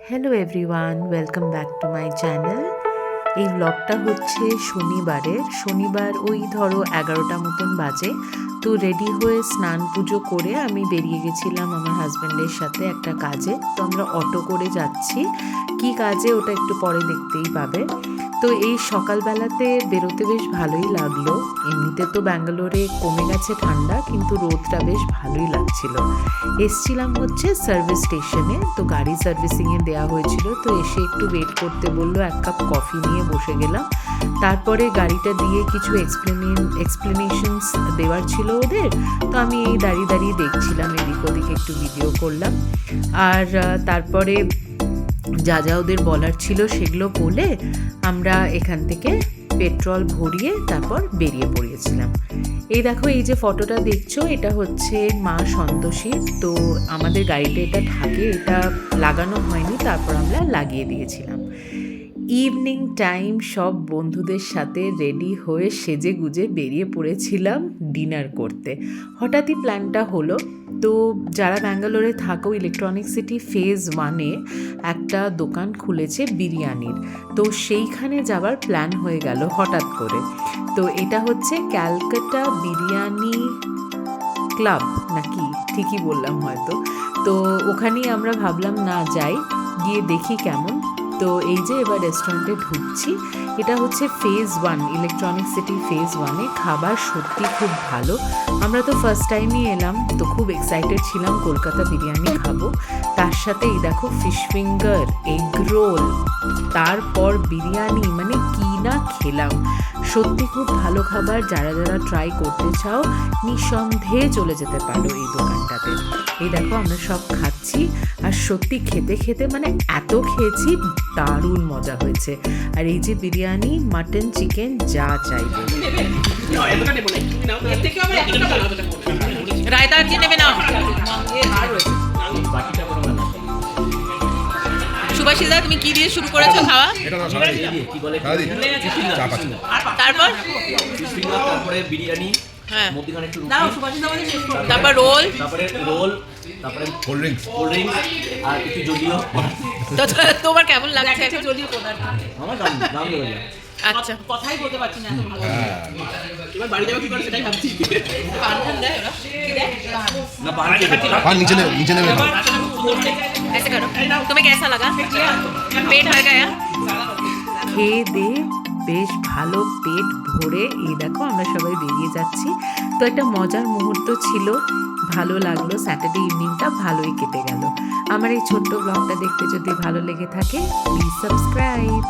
Hello everyone, welcome back to my channel. এই ব্লগটা হচ্ছে শনিবার ওই ধরো 11টা মতন বাজে। তো রেডি হয়ে স্নান পুজো করে আমি বেরিয়ে গেছিলাম আমার হাজব্যান্ডের সাথে একটা কাজে। তো আমরা অটো করে যাচ্ছি, কি কাজে ওটা একটু পরে দেখতেই পাবে। তো এই সকালবেলাতে বেরোতে বেশ ভালোই লাগলো। এমনিতে তো ব্যাঙ্গালোরে কমে গেছে ঠান্ডা, কিন্তু রোদটা বেশ ভালোই লাগছিল। এসছিলাম হচ্ছে সার্ভিস স্টেশনে, তো গাড়ি সার্ভিসিংয়ে দেওয়া হয়েছিল। তো এসে একটু ওয়েট করতে বললো, এক কাপ কফি নিয়ে বসে গেলাম। তারপরে গাড়িটা দিয়ে কিছু এক্সপ্লেনেশনস দেওয়ার ছিল ওদের। তো আমি এই দাঁড়িয়ে দাঁড়িয়ে দেখছিলাম, এদিক ওদিক একটু ভিডিও করলাম। আর তারপরে যা যা ওদের বলার ছিল সেগুলো বলে আমরা এখান থেকে পেট্রোল ভরিয়ে তারপর বেরিয়ে পড়িয়েছিলাম। এই দেখো, এই যে ফটোটা দেখছো, এটা হচ্ছে মা সন্তোষী। তো আমাদের গাড়িতে এটা থাকে, এটা লাগানো হয়নি, তারপর আমরা লাগিয়ে দিয়েছিলাম। ইভিনিং টাইম সব বন্ধুদের সাথে রেডি হয়ে সেজে গুজে বেরিয়ে পড়েছিলাম ডিনার করতে। হঠাৎই প্ল্যানটা হলো। তো যারা ব্যাঙ্গালোরে থাকো, ইলেকট্রনিক সিটি ফেজ 1-এ একটা দোকান খুলেছে বিরিয়ানির। তো সেইখানে যাবার প্ল্যান হয়ে গেল হঠাৎ করে। তো এটা হচ্ছে ক্যালকাটা বিরিয়ানি ক্লাব, নাকি ঠিকই বললাম হয়তো। তো ওখানেই আমরা ভাবলাম না যাই, গিয়ে দেখি কেমন। তো এই যে এবার রেস্টুরেন্টে ঢুকছি। এটা হচ্ছে ফেজ 1, ইলেকট্রনিক সিটি ফেজ 1-এ। খাবার সত্যি খুব ভালো। আমরা তো ফার্স্ট টাইমই এলাম, তো খুব এক্সাইটেড ছিলাম কলকাতা বিরিয়ানি খাবো। তার সাথে এই দেখো ফিশ ফিঙ্গার, এগ রোল, তারপর বিরিয়ানি, মানে কি না খেলাম। সত্যি খুব ভালো খাবার। যারা যারা ট্রাই করতে চাও নিঃসন্দেহে চলে যেতে পারো এই দোকানটাতে। এই দেখো আমরা সব খাচ্ছি, আর সত্যি খেতে খেতে মানে এত খেয়েছি, দারুণ মজা হয়েছে। আর এই যে বিরিয়ানি, মাটন, চিকেন যা চাইবে। রায়তা আর কি নেবে না? সুভাষিদা, তুমি কি দিয়ে শুরু করেছো খাওয়া? তারপর তারপরে বিরিয়ানি, হ্যাঁ, মধ্যখানে একটু তারপর রোল, তারপরে কোল্ড ড্রিঙ্কস আর একটু জলীয়। তো তোমার কেমন লাগছে এখন? আমার দাম লেগে যায়। আচ্ছা, কথাই বলতে পারছি না এখন। এবার বাড়ি যাবো কি করে সেটাই ভাবছি। পান টান দেয় ওরা? কি দেয়? না পান हाँ नीचे नेमे ऐसे करो। तुम्हें कैसा लगा? पेट भर गया? খেয়ে দিয়ে বেশ ভালো পেট ভরে এই দেখো আমরা সবাই বেরিয়ে যাচ্ছি। তো একটা মজার মুহূর্ত ছিল, ভালো লাগলো। স্যাটারডে ইভিনিংটা ভালোই কেটে গেল। আমার এই ছোট্ট ব্লগটা দেখতে যদি ভালো লেগে থাকে, প্লিজ সাবস্ক্রাইব।